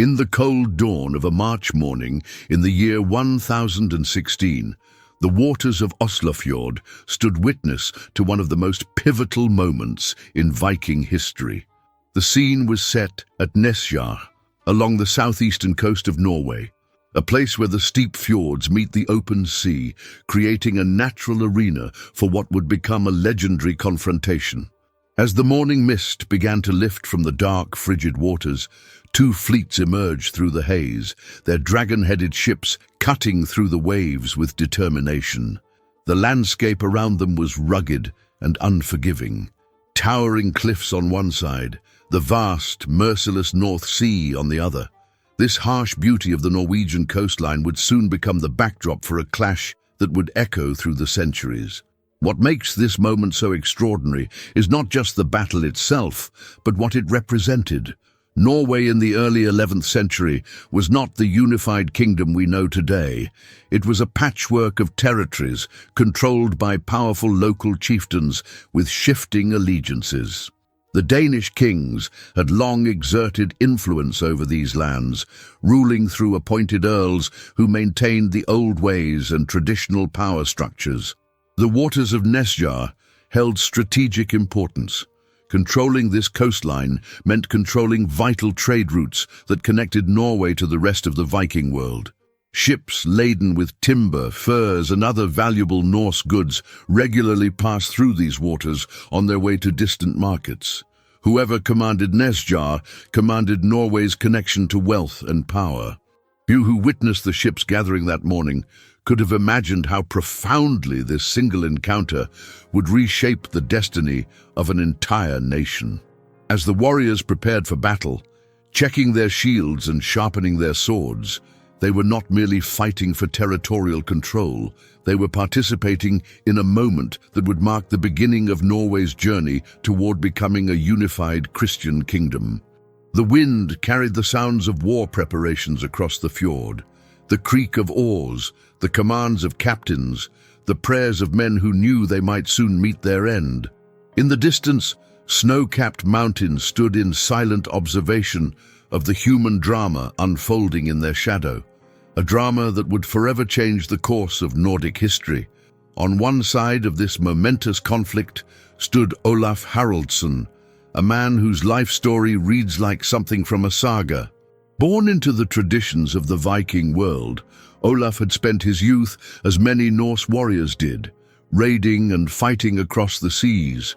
In the cold dawn of a March morning in the year 1016, the waters of Oslofjord stood witness to one of the most pivotal moments in Viking history. The scene was set at Nesjar, along the southeastern coast of Norway, a place where the steep fjords meet the open sea, creating a natural arena for what would become a legendary confrontation. As the morning mist began to lift from the dark, frigid waters, two fleets emerged through the haze, their dragon-headed ships cutting through the waves with determination. The landscape around them was rugged and unforgiving. Towering cliffs on one side, the vast, merciless North Sea on the other. This harsh beauty of the Norwegian coastline would soon become the backdrop for a clash that would echo through the centuries. What makes this moment so extraordinary is not just the battle itself, but what it represented. Norway in the early 11th century was not the unified kingdom we know today. It was a patchwork of territories controlled by powerful local chieftains with shifting allegiances. The Danish kings had long exerted influence over these lands, ruling through appointed earls who maintained the old ways and traditional power structures. The waters of Nesjar held strategic importance. Controlling this coastline meant controlling vital trade routes that connected Norway to the rest of the Viking world. Ships laden with timber, furs, and other valuable Norse goods regularly passed through these waters on their way to distant markets. Whoever commanded Nesjar commanded Norway's connection to wealth and power. You who witnessed the ships gathering that morning could have imagined how profoundly this single encounter would reshape the destiny of an entire nation. As the warriors prepared for battle, checking their shields and sharpening their swords, they were not merely fighting for territorial control, they were participating in a moment that would mark the beginning of Norway's journey toward becoming a unified Christian kingdom. The wind carried the sounds of war preparations across the fjord, the creak of oars, the commands of captains, the prayers of men who knew they might soon meet their end. In the distance, snow-capped mountains stood in silent observation of the human drama unfolding in their shadow, a drama that would forever change the course of Nordic history. On one side of this momentous conflict stood Olaf Haraldsson, a man whose life story reads like something from a saga. Born into the traditions of the Viking world, Olaf had spent his youth as many Norse warriors did, raiding and fighting across the seas.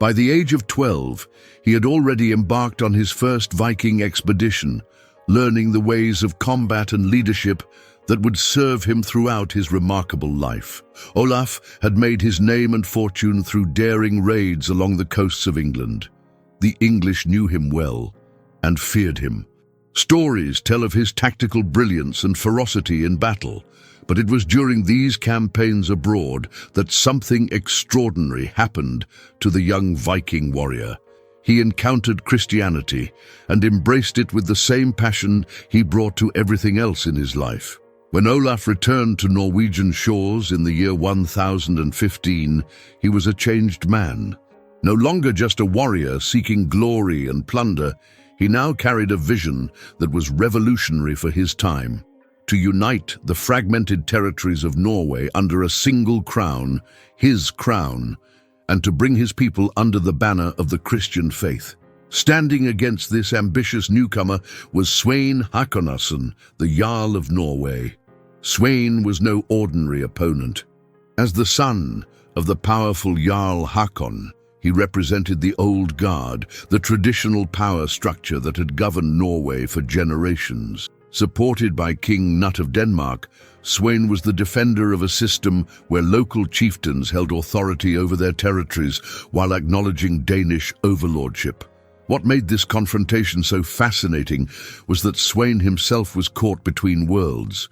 By the age of 12, he had already embarked on his first Viking expedition, learning the ways of combat and leadership that would serve him throughout his remarkable life. Olaf had made his name and fortune through daring raids along the coasts of England. The English knew him well and feared him. Stories tell of his tactical brilliance and ferocity in battle, but it was during these campaigns abroad that something extraordinary happened to the young Viking warrior. He encountered Christianity and embraced it with the same passion he brought to everything else in his life. When Olaf returned to Norwegian shores in the year 1015, he was a changed man. No longer just a warrior seeking glory and plunder, he now carried a vision that was revolutionary for his time: to unite the fragmented territories of Norway under a single crown, his crown, and to bring his people under the banner of the Christian faith. Standing against this ambitious newcomer was Svein Hakonarson, the Jarl of Norway. Svein was no ordinary opponent. As the son of the powerful Jarl Hakon, he represented the old guard, the traditional power structure that had governed Norway for generations. Supported by King Nut of Denmark, Svein was the defender of a system where local chieftains held authority over their territories while acknowledging Danish overlordship. What made this confrontation so fascinating was that Svein himself was caught between worlds.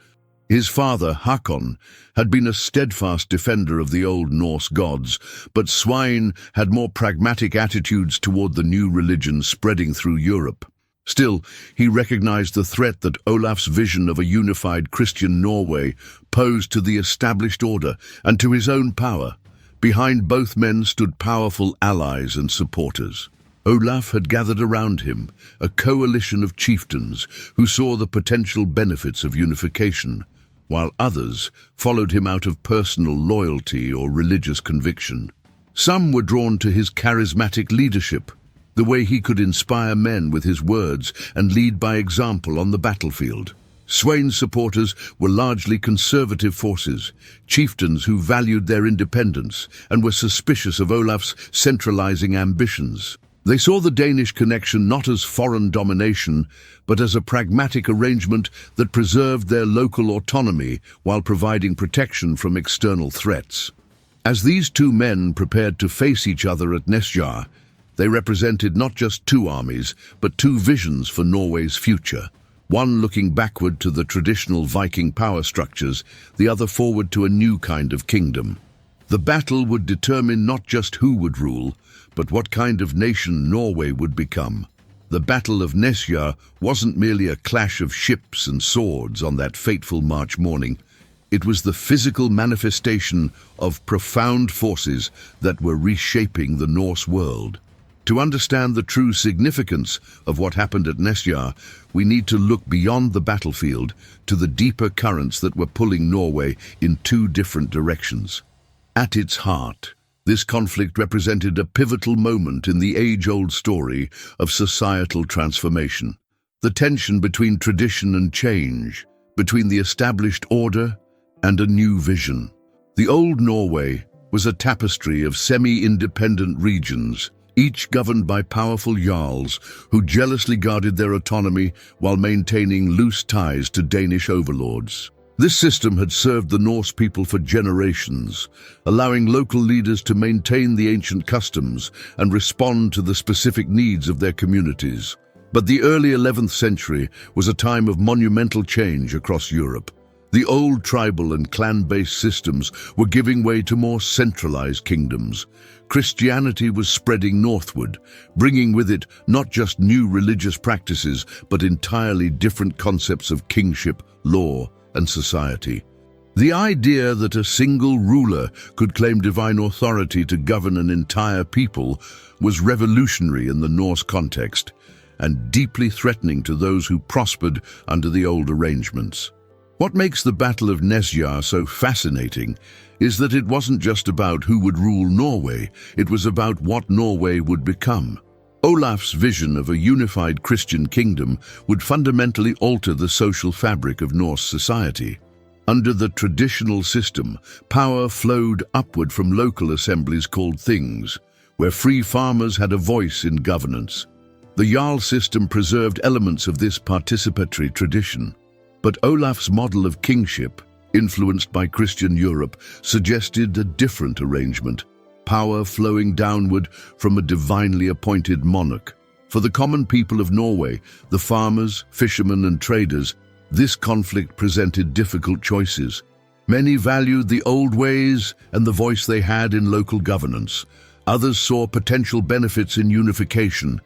His father, Hakon, had been a steadfast defender of the old Norse gods, but Svein had more pragmatic attitudes toward the new religion spreading through Europe. Still, he recognized the threat that Olaf's vision of a unified Christian Norway posed to the established order and to his own power. Behind both men stood powerful allies and supporters. Olaf had gathered around him a coalition of chieftains who saw the potential benefits of unification, while others followed him out of personal loyalty or religious conviction. Some were drawn to his charismatic leadership, the way he could inspire men with his words and lead by example on the battlefield. Sweyn's supporters were largely conservative forces, chieftains who valued their independence and were suspicious of Olaf's centralizing ambitions. They saw the Danish connection not as foreign domination, but as a pragmatic arrangement that preserved their local autonomy while providing protection from external threats. As these two men prepared to face each other at Nesjar, they represented not just two armies, but two visions for Norway's future. One looking backward to the traditional Viking power structures, the other forward to a new kind of kingdom. The battle would determine not just who would rule, but what kind of nation Norway would become. The Battle of Nesjar wasn't merely a clash of ships and swords on that fateful March morning. It was the physical manifestation of profound forces that were reshaping the Norse world. To understand the true significance of what happened at Nesjar, we need to look beyond the battlefield to the deeper currents that were pulling Norway in two different directions. At its heart, this conflict represented a pivotal moment in the age-old story of societal transformation. The tension between tradition and change, between the established order and a new vision. The old Norway was a tapestry of semi-independent regions, each governed by powerful jarls who jealously guarded their autonomy while maintaining loose ties to Danish overlords. This system had served the Norse people for generations, allowing local leaders to maintain the ancient customs and respond to the specific needs of their communities. But the early 11th century was a time of monumental change across Europe. The old tribal and clan-based systems were giving way to more centralized kingdoms. Christianity was spreading northward, bringing with it not just new religious practices, but entirely different concepts of kingship, law, and society. The idea that a single ruler could claim divine authority to govern an entire people was revolutionary in the Norse context, and deeply threatening to those who prospered under the old arrangements. What makes the Battle of Nesjar so fascinating is that it wasn't just about who would rule Norway, it was about what Norway would become. Olaf's vision of a unified Christian kingdom would fundamentally alter the social fabric of Norse society. Under the traditional system, power flowed upward from local assemblies called things, where free farmers had a voice in governance. The Jarl system preserved elements of this participatory tradition. But Olaf's model of kingship, influenced by Christian Europe, suggested a different arrangement, power flowing downward from a divinely appointed monarch. For the common people of Norway, the farmers, fishermen, and traders, this conflict presented difficult choices. Many valued the old ways and the voice they had in local governance. Others saw potential benefits in unification,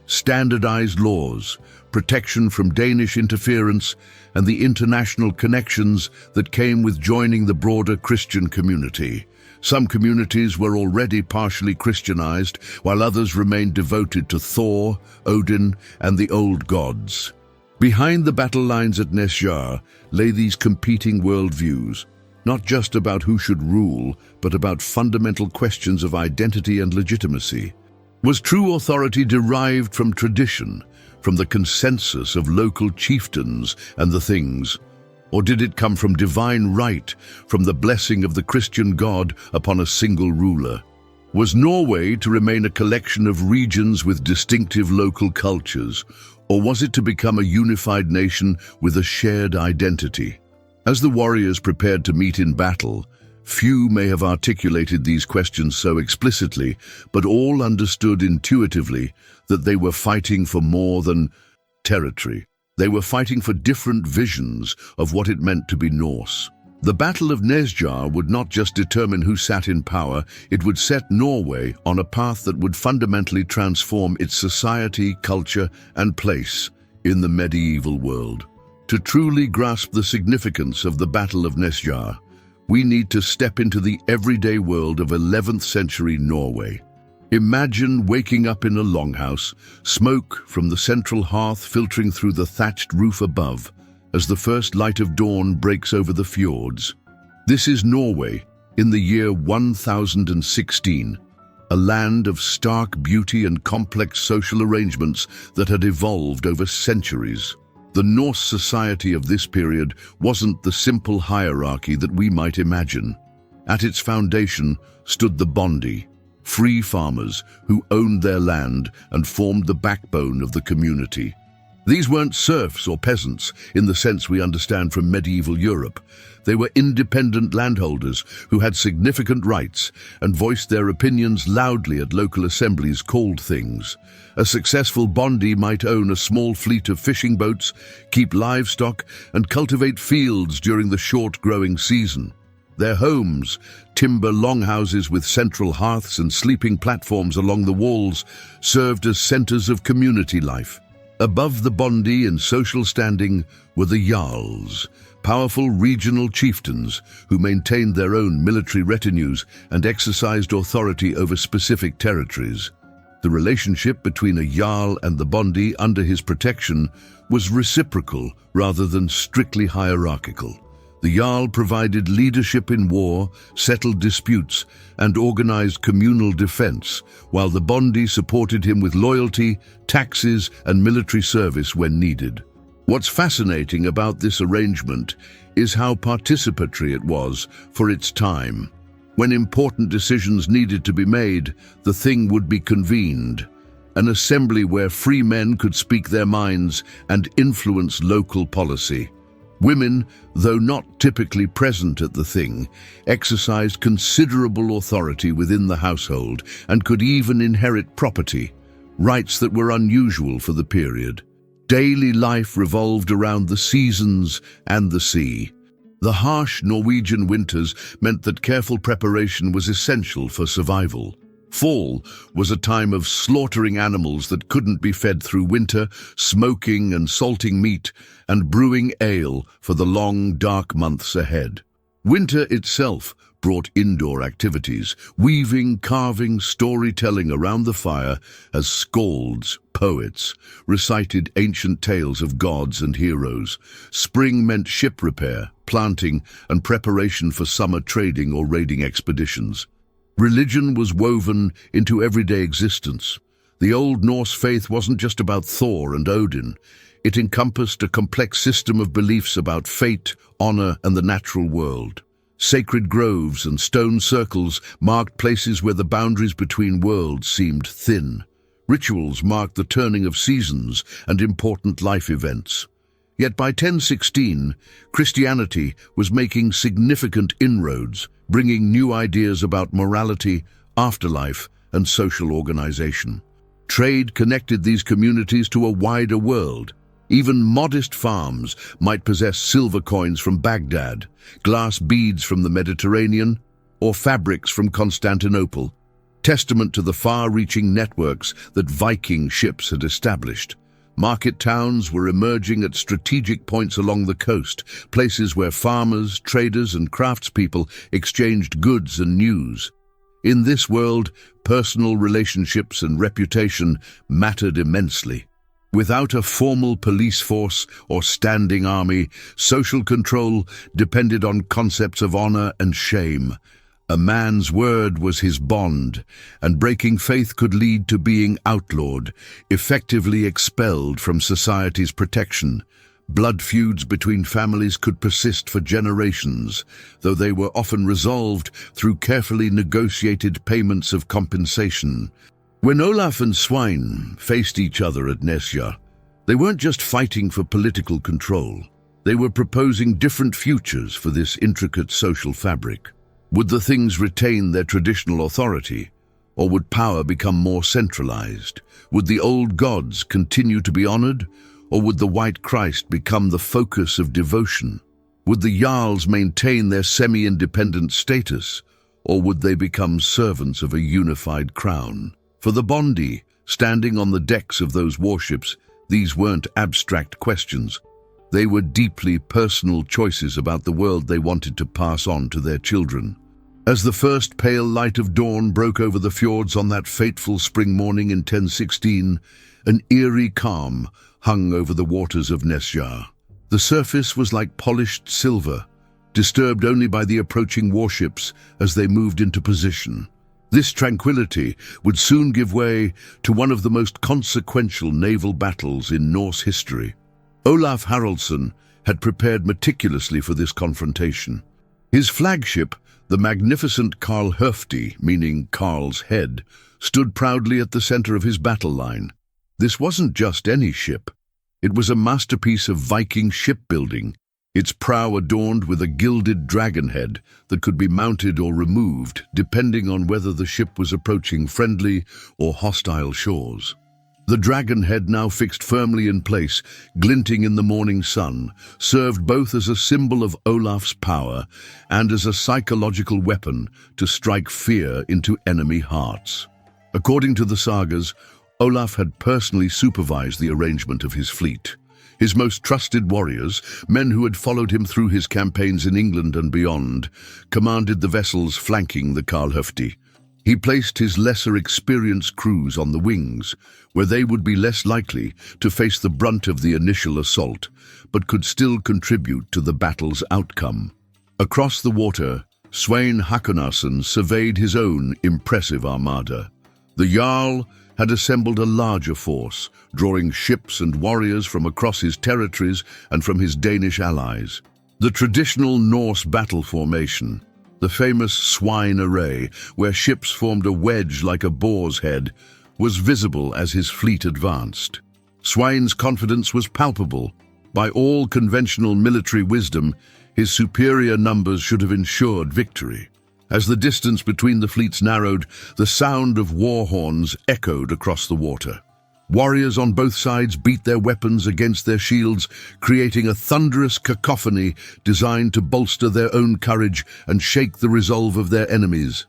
standardized laws, protection from Danish interference, and the international connections that came with joining the broader Christian community. Some communities were already partially Christianized, while others remained devoted to Thor, Odin, and the old gods. Behind the battle lines at Nesjar lay these competing worldviews, not just about who should rule, but about fundamental questions of identity and legitimacy. Was true authority derived from tradition, from the consensus of local chieftains and the things? Or did it come from divine right, from the blessing of the Christian God upon a single ruler? Was Norway to remain a collection of regions with distinctive local cultures, or was it to become a unified nation with a shared identity? As the warriors prepared to meet in battle, few may have articulated these questions so explicitly, but all understood intuitively that they were fighting for more than territory. They were fighting for different visions of what it meant to be Norse. The Battle of Nesjar would not just determine who sat in power, it would set Norway on a path that would fundamentally transform its society, culture, and place in the medieval world. To truly grasp the significance of the Battle of Nesjar, we need to step into the everyday world of 11th century Norway. Imagine waking up in a longhouse, smoke from the central hearth filtering through the thatched roof above, as the first light of dawn breaks over the fjords. This is Norway, in the year 1016, a land of stark beauty and complex social arrangements that had evolved over centuries. The Norse society of this period wasn't the simple hierarchy that we might imagine. At its foundation stood the bondi, free farmers who owned their land and formed the backbone of the community. These weren't serfs or peasants in the sense we understand from medieval Europe. They were independent landholders who had significant rights and voiced their opinions loudly at local assemblies called things. A successful bondi might own a small fleet of fishing boats, keep livestock, and cultivate fields during the short growing season. Their homes, timber longhouses with central hearths and sleeping platforms along the walls, served as centers of community life. Above the bondi in social standing were the jarls, powerful regional chieftains who maintained their own military retinues and exercised authority over specific territories. The relationship between a jarl and the bondi under his protection was reciprocal rather than strictly hierarchical. The jarl provided leadership in war, settled disputes, and organized communal defense, while the bondi supported him with loyalty, taxes, and military service when needed. What's fascinating about this arrangement is how participatory it was for its time. When important decisions needed to be made, the thing would be convened, an assembly where free men could speak their minds and influence local policy. Women, though not typically present at the thing, exercised considerable authority within the household and could even inherit property, rights that were unusual for the period. Daily life revolved around the seasons and the sea. The harsh Norwegian winters meant that careful preparation was essential for survival. Fall was a time of slaughtering animals that couldn't be fed through winter, smoking and salting meat, and brewing ale for the long, dark months ahead. Winter itself brought indoor activities, weaving, carving, storytelling around the fire as skalds, poets, recited ancient tales of gods and heroes. Spring meant ship repair, planting, and preparation for summer trading or raiding expeditions. Religion was woven into everyday existence. The Old Norse faith wasn't just about Thor and Odin. It encompassed a complex system of beliefs about fate, honor, and the natural world. Sacred groves and stone circles marked places where the boundaries between worlds seemed thin. Rituals marked the turning of seasons and important life events. Yet by 1016, Christianity was making significant inroads, bringing new ideas about morality, afterlife, and social organization. Trade connected these communities to a wider world. Even modest farms might possess silver coins from Baghdad, glass beads from the Mediterranean, or fabrics from Constantinople, testament to the far-reaching networks that Viking ships had established. Market towns were emerging at strategic points along the coast, places where farmers, traders, and craftspeople exchanged goods and news. In this world, personal relationships and reputation mattered immensely. Without a formal police force or standing army, social control depended on concepts of honor and shame. A man's word was his bond, and breaking faith could lead to being outlawed, effectively expelled from society's protection. Blood feuds between families could persist for generations, though they were often resolved through carefully negotiated payments of compensation. When Olaf and Svein faced each other at Nesjar, they weren't just fighting for political control. They were proposing different futures for this intricate social fabric. Would the things retain their traditional authority, or would power become more centralized? Would the old gods continue to be honored, or would the White Christ become the focus of devotion? Would the jarls maintain their semi-independent status, or would they become servants of a unified crown? For the bondi, standing on the decks of those warships, these weren't abstract questions. They were deeply personal choices about the world they wanted to pass on to their children. As the first pale light of dawn broke over the fjords on that fateful spring morning in 1016, an eerie calm hung over the waters of Nesjar. The surface was like polished silver, disturbed only by the approaching warships as they moved into position. This tranquility would soon give way to one of the most consequential naval battles in Norse history. Olaf Haraldsson had prepared meticulously for this confrontation. His flagship, the magnificent Karlhöfti, meaning Karl's head, stood proudly at the center of his battle line. This wasn't just any ship. It was a masterpiece of Viking shipbuilding, its prow adorned with a gilded dragon head that could be mounted or removed depending on whether the ship was approaching friendly or hostile shores. The dragon head, now fixed firmly in place, glinting in the morning sun, served both as a symbol of Olaf's power and as a psychological weapon to strike fear into enemy hearts. According to the sagas, Olaf had personally supervised the arrangement of his fleet. His most trusted warriors, men who had followed him through his campaigns in England and beyond, commanded the vessels flanking the Karlhöfti. He placed his lesser experienced crews on the wings, where they would be less likely to face the brunt of the initial assault, but could still contribute to the battle's outcome. Across the water, Svein Hakonarsson surveyed his own impressive armada. The Jarl had assembled a larger force, drawing ships and warriors from across his territories and from his Danish allies. The traditional Norse battle formation, the famous swine array, where ships formed a wedge like a boar's head, was visible as his fleet advanced. Swein's confidence was palpable. By all conventional military wisdom, his superior numbers should have ensured victory. As the distance between the fleets narrowed, the sound of war horns echoed across the water. Warriors on both sides beat their weapons against their shields, creating a thunderous cacophony designed to bolster their own courage and shake the resolve of their enemies.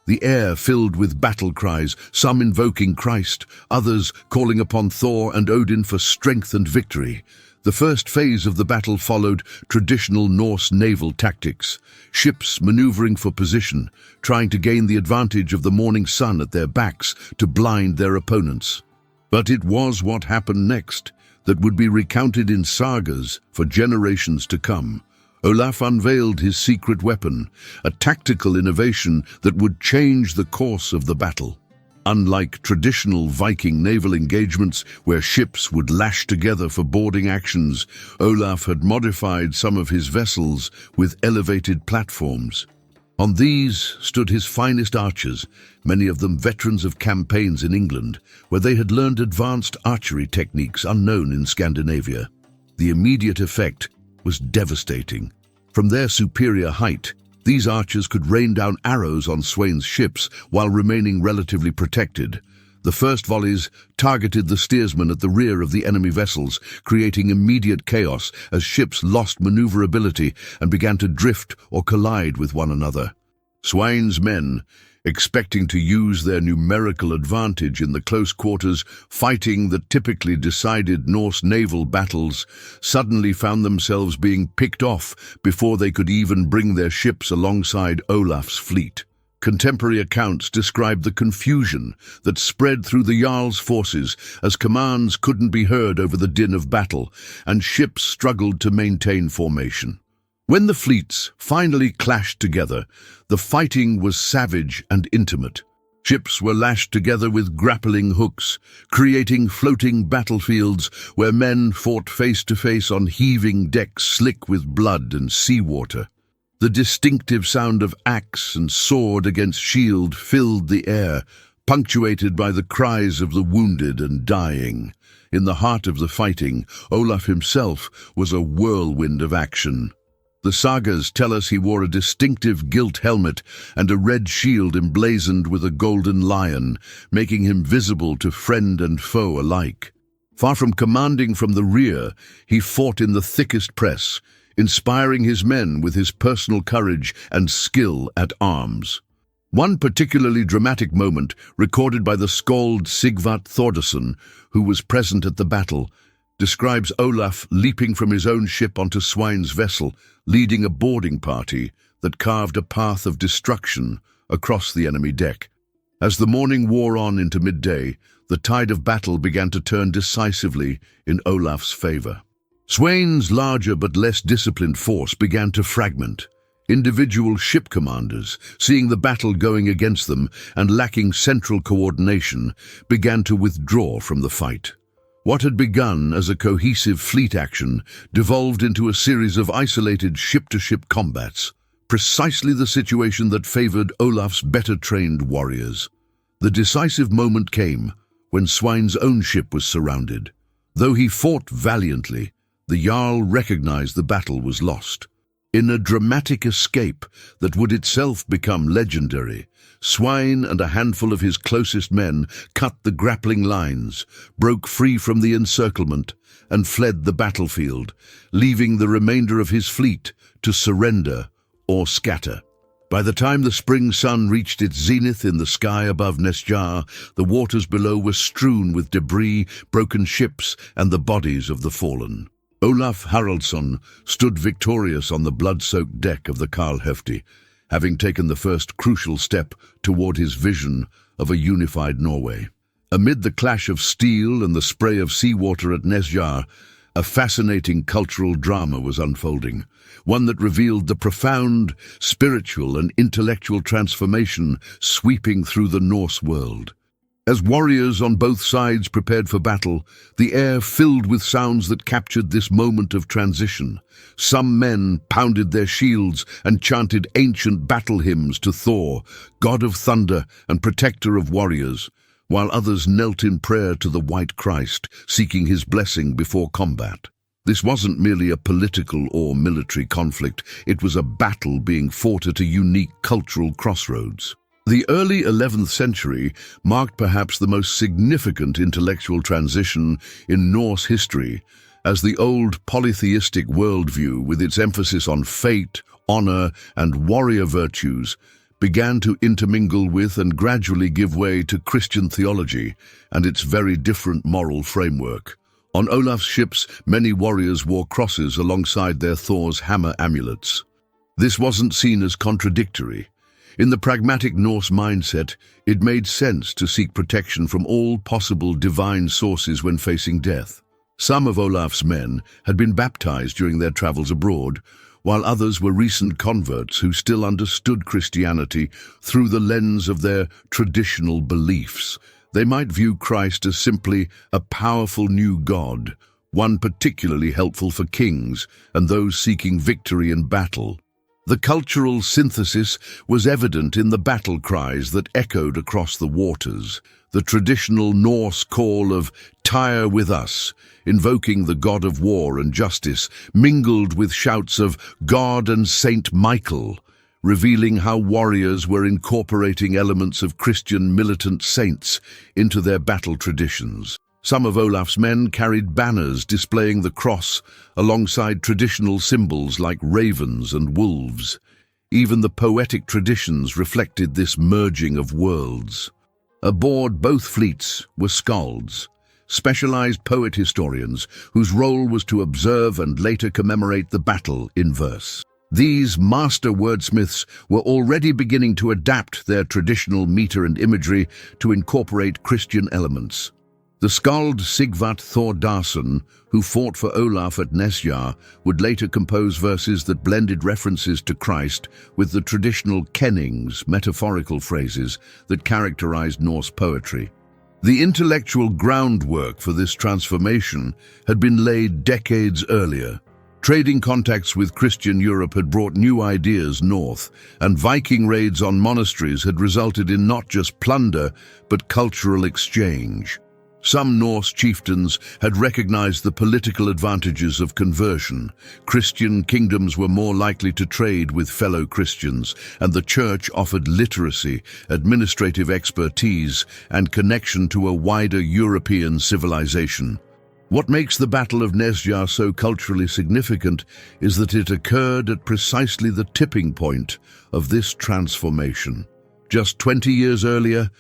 The air filled with battle cries, some invoking Christ, others calling upon Thor and Odin for strength and victory. The first phase of the battle followed traditional Norse naval tactics, ships maneuvering for position, trying to gain the advantage of the morning sun at their backs to blind their opponents. But it was what happened next that would be recounted in sagas for generations to come. Olaf unveiled his secret weapon, a tactical innovation that would change the course of the battle. Unlike traditional Viking naval engagements where ships would lash together for boarding actions, Olaf had modified some of his vessels with elevated platforms. On these stood his finest archers, many of them veterans of campaigns in England, where they had learned advanced archery techniques unknown in Scandinavia. The immediate effect was devastating. From their superior height, these archers could rain down arrows on Swein's ships while remaining relatively protected. The first volleys targeted the steersman at the rear of the enemy vessels, creating immediate chaos as ships lost maneuverability and began to drift or collide with one another. Swein's men, expecting to use their numerical advantage in the close quarters, fighting the typically decided Norse naval battles, suddenly found themselves being picked off before they could even bring their ships alongside Olaf's fleet. Contemporary accounts describe the confusion that spread through the Jarl's forces as commands couldn't be heard over the din of battle, and ships struggled to maintain formation. When the fleets finally clashed together, the fighting was savage and intimate. Ships were lashed together with grappling hooks, creating floating battlefields where men fought face to face on heaving decks slick with blood and seawater. The distinctive sound of axe and sword against shield filled the air, punctuated by the cries of the wounded and dying. In the heart of the fighting, Olaf himself was a whirlwind of action. The sagas tell us he wore a distinctive gilt helmet and a red shield emblazoned with a golden lion, making him visible to friend and foe alike. Far from commanding from the rear, he fought in the thickest press, inspiring his men with his personal courage and skill at arms. One particularly dramatic moment, recorded by the skald Sigvat Thordarson, who was present at the battle, describes Olaf leaping from his own ship onto Swein's vessel, leading a boarding party that carved a path of destruction across the enemy deck. As the morning wore on into midday, the tide of battle began to turn decisively in Olaf's favor. Sweyn's larger but less disciplined force began to fragment. Individual ship commanders, seeing the battle going against them and lacking central coordination, began to withdraw from the fight. What had begun as a cohesive fleet action devolved into a series of isolated ship-to-ship combats, precisely the situation that favored Olaf's better-trained warriors. The decisive moment came when Sweyn's own ship was surrounded. Though he fought valiantly, the Jarl recognized the battle was lost. In a dramatic escape that would itself become legendary, Sweyn and a handful of his closest men cut the grappling lines, broke free from the encirclement, and fled the battlefield, leaving the remainder of his fleet to surrender or scatter. By the time the spring sun reached its zenith in the sky above Nesjar, the waters below were strewn with debris, broken ships, and the bodies of the fallen. Olaf Haraldsson stood victorious on the blood-soaked deck of the Karlhöfti, having taken the first crucial step toward his vision of a unified Norway. Amid the clash of steel and the spray of seawater at Nesjar, a fascinating cultural drama was unfolding, one that revealed the profound spiritual and intellectual transformation sweeping through the Norse world. As warriors on both sides prepared for battle, the air filled with sounds that captured this moment of transition. Some men pounded their shields and chanted ancient battle hymns to Thor, god of thunder and protector of warriors, while others knelt in prayer to the White Christ, seeking his blessing before combat. This wasn't merely a political or military conflict, it was a battle being fought at a unique cultural crossroads. The early 11th century marked perhaps the most significant intellectual transition in Norse history, as the old polytheistic worldview, with its emphasis on fate, honor, and warrior virtues, began to intermingle with and gradually give way to Christian theology and its very different moral framework. On Olaf's ships, many warriors wore crosses alongside their Thor's hammer amulets. This wasn't seen as contradictory. In the pragmatic Norse mindset, it made sense to seek protection from all possible divine sources when facing death. Some of Olaf's men had been baptized during their travels abroad, while others were recent converts who still understood Christianity through the lens of their traditional beliefs. They might view Christ as simply a powerful new god, one particularly helpful for kings and those seeking victory in battle. The cultural synthesis was evident in the battle cries that echoed across the waters, the traditional Norse call of "Tyre with us," invoking the god of war and justice, mingled with shouts of "God and Saint Michael," revealing how warriors were incorporating elements of Christian militant saints into their battle traditions. Some of Olaf's men carried banners displaying the cross alongside traditional symbols like ravens and wolves. Even the poetic traditions reflected this merging of worlds. Aboard both fleets were skalds, specialized poet historians whose role was to observe and later commemorate the battle in verse. These master wordsmiths were already beginning to adapt their traditional meter and imagery to incorporate Christian elements. The skald Sigvat Thordarson, who fought for Olaf at Nesjar, would later compose verses that blended references to Christ with the traditional kennings, metaphorical phrases that characterized Norse poetry. The intellectual groundwork for this transformation had been laid decades earlier. Trading contacts with Christian Europe had brought new ideas north, and Viking raids on monasteries had resulted in not just plunder, but cultural exchange. Some Norse chieftains had recognized the political advantages of conversion. Christian kingdoms were more likely to trade with fellow Christians, and the church offered literacy, administrative expertise, and connection to a wider European civilization. What makes the Battle of Nesjar so culturally significant is that it occurred at precisely the tipping point of this transformation. Just 20 years earlier,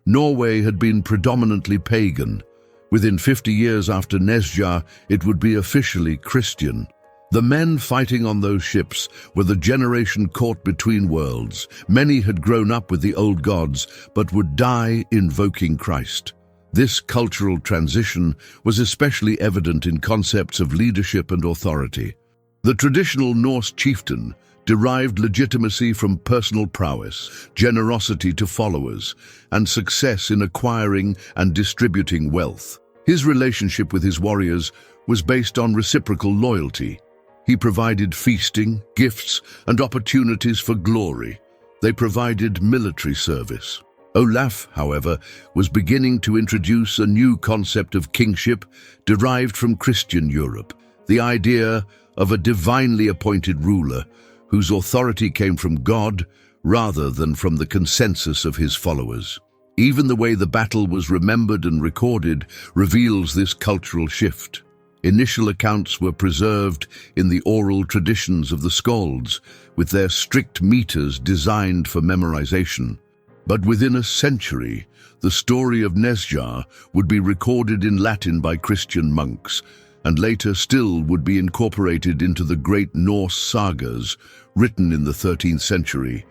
Norway had been predominantly pagan. Within 50 years after Nesjar, it would be officially Christian. The men fighting on those ships were the generation caught between worlds. Many had grown up with the old gods, but would die invoking Christ. This cultural transition was especially evident in concepts of leadership and authority. The traditional Norse chieftain derived legitimacy from personal prowess, generosity to followers, and success in acquiring and distributing wealth. His relationship with his warriors was based on reciprocal loyalty. He provided feasting, gifts, and opportunities for glory. They provided military service. Olaf, however, was beginning to introduce a new concept of kingship derived from Christian Europe, the idea of a divinely appointed ruler whose authority came from God rather than from the consensus of his followers. Even the way the battle was remembered and recorded reveals this cultural shift. Initial accounts were preserved in the oral traditions of the Skalds, with their strict meters designed for memorization. But within a century, the story of Nesjar would be recorded in Latin by Christian monks, and later still would be incorporated into the great Norse sagas written in the 13th century,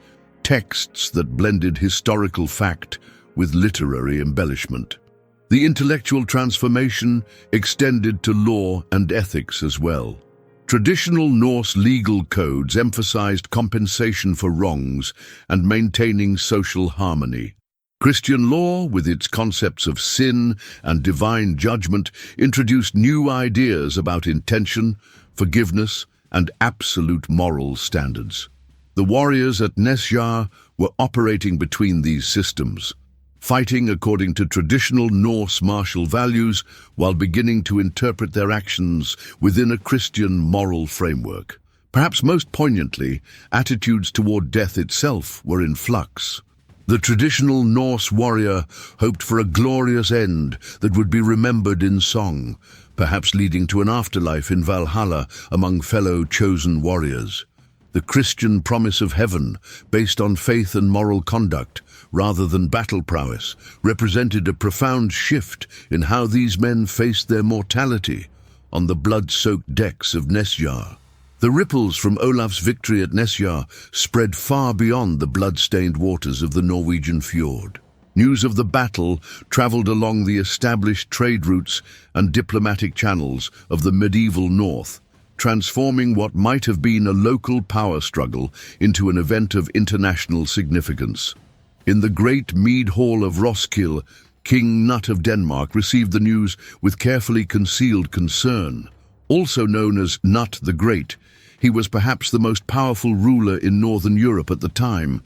texts that blended historical fact with literary embellishment. The intellectual transformation extended to law and ethics as well. Traditional Norse legal codes emphasized compensation for wrongs and maintaining social harmony. Christian law, with its concepts of sin and divine judgment, introduced new ideas about intention, forgiveness, and absolute moral standards. The warriors at Nesjar were operating between these systems, fighting according to traditional Norse martial values while beginning to interpret their actions within a Christian moral framework. Perhaps most poignantly, attitudes toward death itself were in flux. The traditional Norse warrior hoped for a glorious end that would be remembered in song, perhaps leading to an afterlife in Valhalla among fellow chosen warriors. The Christian promise of heaven, based on faith and moral conduct, rather than battle prowess, represented a profound shift in how these men faced their mortality on the blood-soaked decks of Nesjar. The ripples from Olaf's victory at Nesjar spread far beyond the blood-stained waters of the Norwegian fjord. News of the battle traveled along the established trade routes and diplomatic channels of the medieval North, transforming what might have been a local power struggle into an event of international significance. In the great mead hall of Roskilde, King Nut of Denmark received the news with carefully concealed concern. Also known as Nut the Great, he was perhaps the most powerful ruler in northern Europe at the time,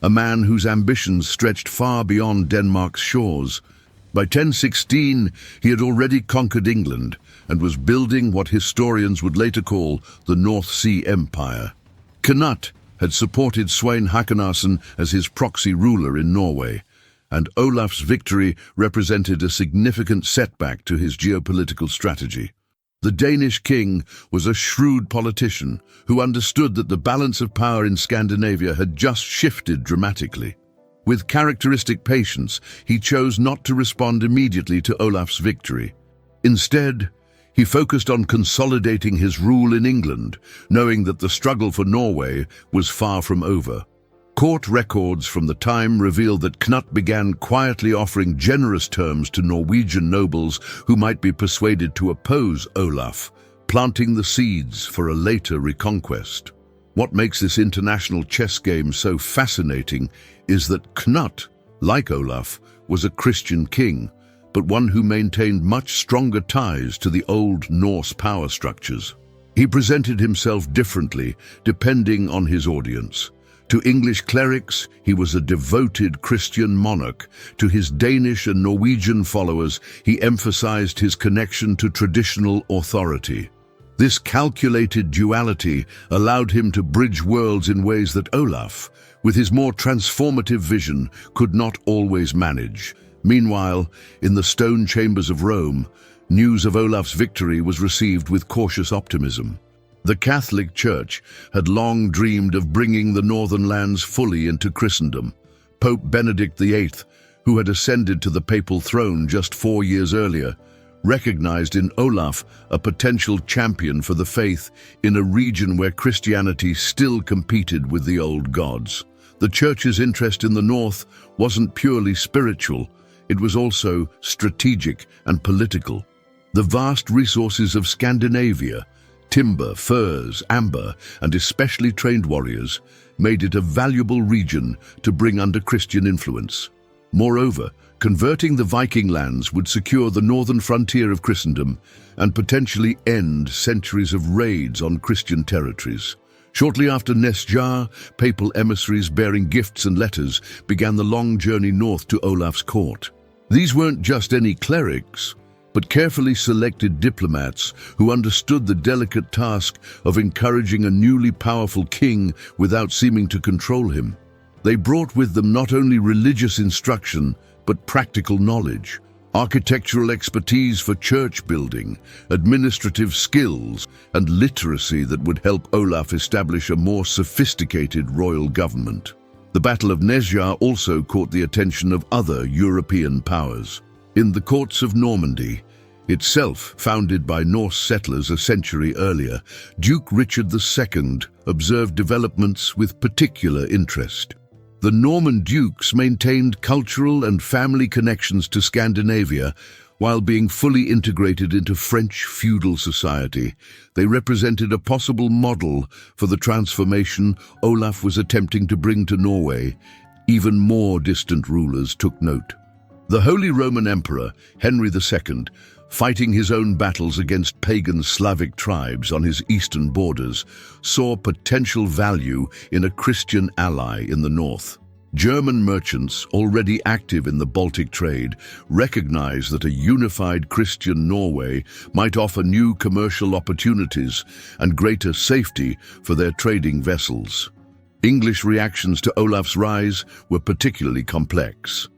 a man whose ambitions stretched far beyond Denmark's shores. By 1016, he had already conquered England and was building what historians would later call the North Sea Empire. Knut had supported Svein Hakonason as his proxy ruler in Norway, and Olaf's victory represented a significant setback to his geopolitical strategy. The Danish king was a shrewd politician who understood that the balance of power in Scandinavia had just shifted dramatically. With characteristic patience, he chose not to respond immediately to Olaf's victory. Instead, he focused on consolidating his rule in England, knowing that the struggle for Norway was far from over. Court records from the time reveal that Knut began quietly offering generous terms to Norwegian nobles who might be persuaded to oppose Olaf, planting the seeds for a later reconquest. What makes this international chess game so fascinating is that Knut, like Olaf, was a Christian king, but one who maintained much stronger ties to the old Norse power structures. He presented himself differently depending on his audience. To English clerics, he was a devoted Christian monarch. To his Danish and Norwegian followers, he emphasized his connection to traditional authority. This calculated duality allowed him to bridge worlds in ways that Olaf, with his more transformative vision, could not always manage. Meanwhile, in the stone chambers of Rome, news of Olaf's victory was received with cautious optimism. The Catholic Church had long dreamed of bringing the northern lands fully into Christendom. Pope Benedict VIII, who had ascended to the papal throne just 4 years earlier, recognized in Olaf a potential champion for the faith in a region where Christianity still competed with the old gods. The church's interest in the north wasn't purely spiritual, it was also strategic and political. The vast resources of Scandinavia, timber, furs, amber, and especially trained warriors, made it a valuable region to bring under Christian influence. Moreover, converting the Viking lands would secure the northern frontier of Christendom and potentially end centuries of raids on Christian territories. Shortly after Nesjar, papal emissaries bearing gifts and letters began the long journey north to Olaf's court. These weren't just any clerics, but carefully selected diplomats who understood the delicate task of encouraging a newly powerful king without seeming to control him. They brought with them not only religious instruction, but practical knowledge, architectural expertise for church building, administrative skills, and literacy that would help Olaf establish a more sophisticated royal government. The Battle of Nesjar also caught the attention of other European powers. In the courts of Normandy, itself founded by Norse settlers a century earlier, Duke Richard II observed developments with particular interest. The Norman dukes maintained cultural and family connections to Scandinavia while being fully integrated into French feudal society. They represented a possible model for the transformation Olaf was attempting to bring to Norway. Even more distant rulers took note. The Holy Roman Emperor, Henry II, fighting his own battles against pagan Slavic tribes on his eastern borders, saw potential value in a Christian ally in the north. German merchants, already active in the Baltic trade, recognized that a unified Christian Norway might offer new commercial opportunities and greater safety for their trading vessels. English reactions to Olaf's rise were particularly complex.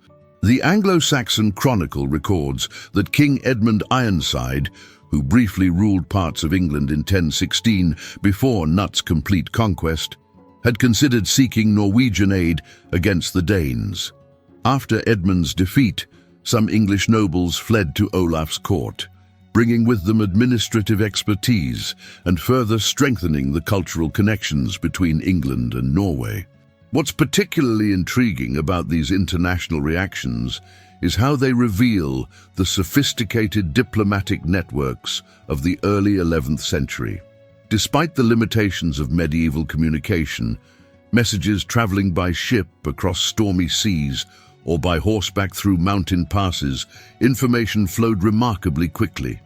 The Anglo-Saxon Chronicle records that King Edmund Ironside, who briefly ruled parts of England in 1016 before Knut's complete conquest, had considered seeking Norwegian aid against the Danes. After Edmund's defeat, some English nobles fled to Olaf's court, bringing with them administrative expertise and further strengthening the cultural connections between England and Norway. What's particularly intriguing about these international reactions is how they reveal the sophisticated diplomatic networks of the early 11th century. Despite the limitations of medieval communication, messages traveling by ship across stormy seas or by horseback through mountain passes, information flowed remarkably quickly.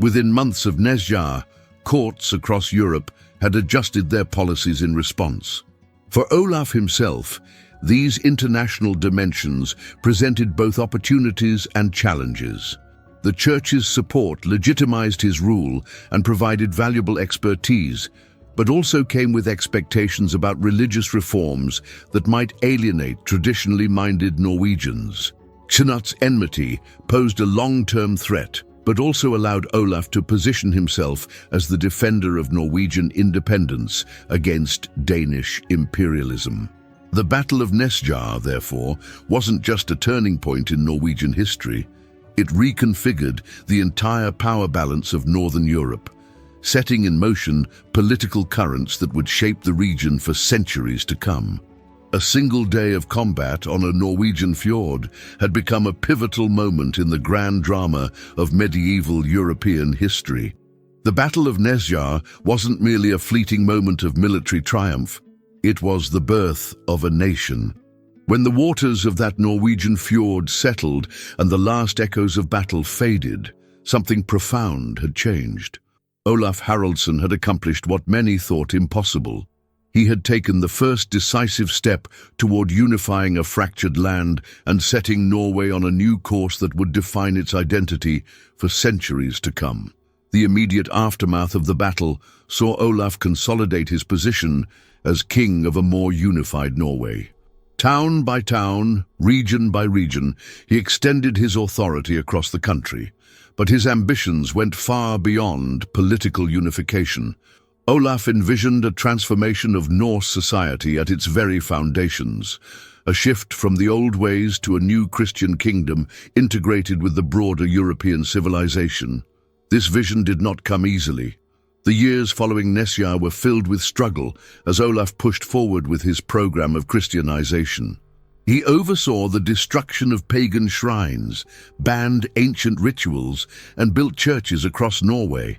Within months of Nesjar, courts across Europe had adjusted their policies in response. For Olaf himself, these international dimensions presented both opportunities and challenges. The Church's support legitimized his rule and provided valuable expertise, but also came with expectations about religious reforms that might alienate traditionally minded Norwegians. Knut's enmity posed a long-term threat, but also allowed Olaf to position himself as the defender of Norwegian independence against Danish imperialism. The Battle of Nesjar, therefore, wasn't just a turning point in Norwegian history. It reconfigured the entire power balance of Northern Europe, setting in motion political currents that would shape the region for centuries to come. A single day of combat on a Norwegian fjord had become a pivotal moment in the grand drama of medieval European history. The Battle of Nesjar wasn't merely a fleeting moment of military triumph, it was the birth of a nation. When the waters of that Norwegian fjord settled and the last echoes of battle faded, something profound had changed. Olaf Haraldsson had accomplished what many thought impossible. He had taken the first decisive step toward unifying a fractured land and setting Norway on a new course that would define its identity for centuries to come. The immediate aftermath of the battle saw Olaf consolidate his position as king of a more unified Norway. Town by town, region by region, he extended his authority across the country, but his ambitions went far beyond political unification. Olaf envisioned a transformation of Norse society at its very foundations, a shift from the old ways to a new Christian kingdom integrated with the broader European civilization. This vision did not come easily. The years following Nesjar were filled with struggle as Olaf pushed forward with his program of Christianization. He oversaw the destruction of pagan shrines, banned ancient rituals, and built churches across Norway.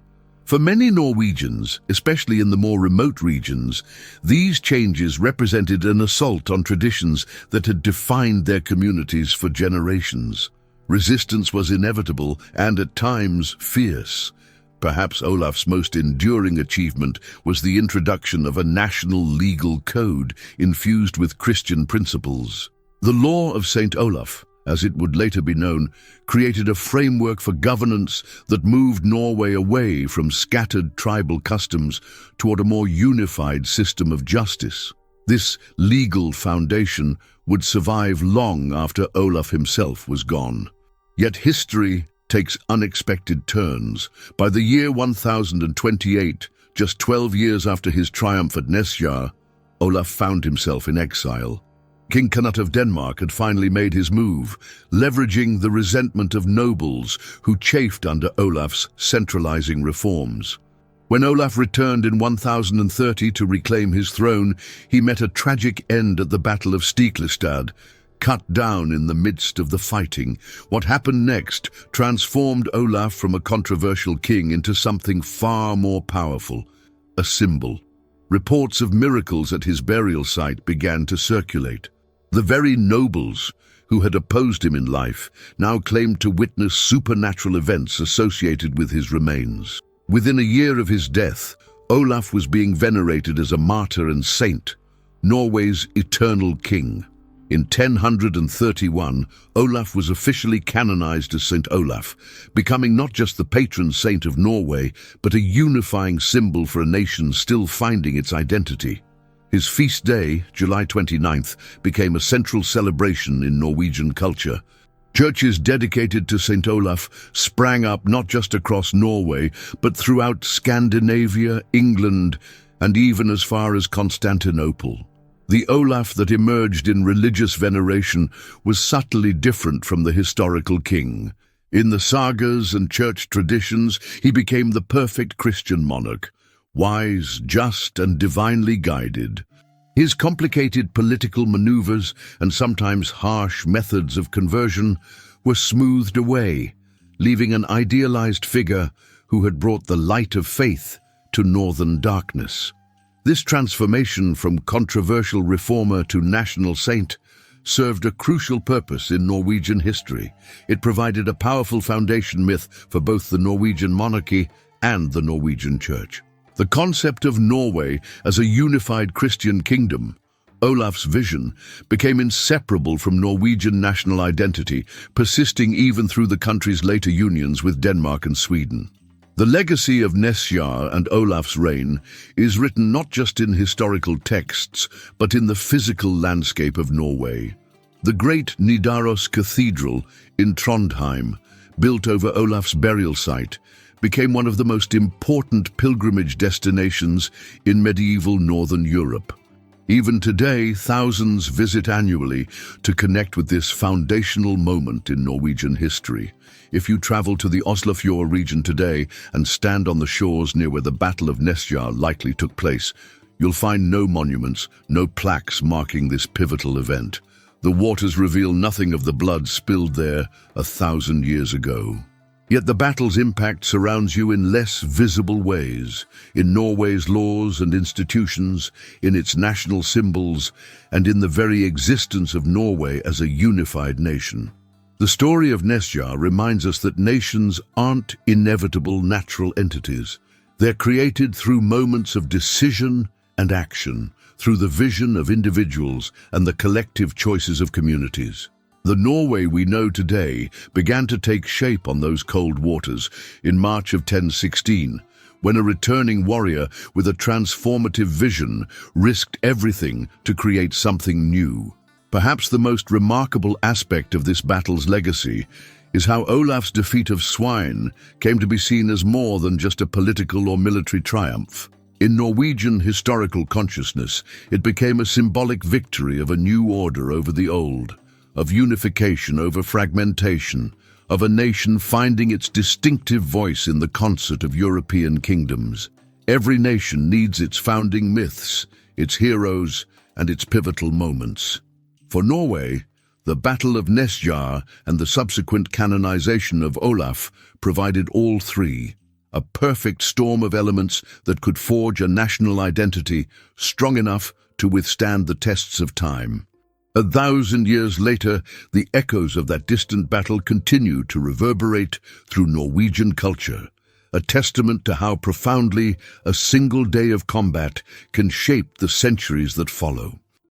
For many Norwegians, especially in the more remote regions, these changes represented an assault on traditions that had defined their communities for generations. Resistance was inevitable and at times fierce. Perhaps Olaf's most enduring achievement was the introduction of a national legal code infused with Christian principles. The Law of St. Olaf, as it would later be known, created a framework for governance that moved Norway away from scattered tribal customs toward a more unified system of justice. This legal foundation would survive long after Olaf himself was gone. Yet history takes unexpected turns. By the year 1028, just 12 years after his triumph at Nesjar, Olaf found himself in exile. King Canute of Denmark had finally made his move, leveraging the resentment of nobles who chafed under Olaf's centralizing reforms. When Olaf returned in 1030 to reclaim his throne, he met a tragic end at the Battle of Stiklestad, cut down in the midst of the fighting. What happened next transformed Olaf from a controversial king into something far more powerful, a symbol. Reports of miracles at his burial site began to circulate. The very nobles who had opposed him in life now claimed to witness supernatural events associated with his remains. Within a year of his death, Olaf was being venerated as a martyr and saint, Norway's eternal king. In 1031, Olaf was officially canonized as St. Olaf, becoming not just the patron saint of Norway, but a unifying symbol for a nation still finding its identity. His feast day, July 29th, became a central celebration in Norwegian culture. Churches dedicated to St. Olaf sprang up not just across Norway, but throughout Scandinavia, England, and even as far as Constantinople. The Olaf that emerged in religious veneration was subtly different from the historical king. In the sagas and church traditions, he became the perfect Christian monarch, wise, just, and divinely guided. His complicated political maneuvers and sometimes harsh methods of conversion were smoothed away, leaving an idealized figure who had brought the light of faith to northern darkness. This transformation from controversial reformer to national saint served a crucial purpose in Norwegian history. It provided a powerful foundation myth for both the Norwegian monarchy and the Norwegian church. The concept of Norway as a unified Christian kingdom, Olaf's vision, became inseparable from Norwegian national identity, persisting even through the country's later unions with Denmark and Sweden. The legacy of Nesjar and Olaf's reign is written not just in historical texts, but in the physical landscape of Norway. The great Nidaros Cathedral in Trondheim, built over Olaf's burial site, became one of the most important pilgrimage destinations in medieval Northern Europe. Even today, thousands visit annually to connect with this foundational moment in Norwegian history. If you travel to the Oslofjord region today and stand on the shores near where the Battle of Nesjar likely took place, you'll find no monuments, no plaques marking this pivotal event. The waters reveal nothing of the blood spilled there 1,000 years ago. Yet the battle's impact surrounds you in less visible ways, in Norway's laws and institutions, in its national symbols, and in the very existence of Norway as a unified nation. The story of Nesjar reminds us that nations aren't inevitable natural entities. They're created through moments of decision and action, through the vision of individuals and the collective choices of communities. The Norway we know today began to take shape on those cold waters in March of 1016, when a returning warrior with a transformative vision risked everything to create something new. Perhaps the most remarkable aspect of this battle's legacy is how Olaf's defeat of swine came to be seen as more than just a political or military triumph. In Norwegian historical consciousness, it became a symbolic victory of a new order over the old, of unification over fragmentation, of a nation finding its distinctive voice in the concert of European kingdoms. Every nation needs its founding myths, its heroes, and its pivotal moments. For Norway, the Battle of Nesjar and the subsequent canonization of Olav provided all three, a perfect storm of elements that could forge a national identity strong enough to withstand the tests of time. 1,000 years later, the echoes of that distant battle continue to reverberate through Norwegian culture, a testament to how profoundly a single day of combat can shape the centuries that follow.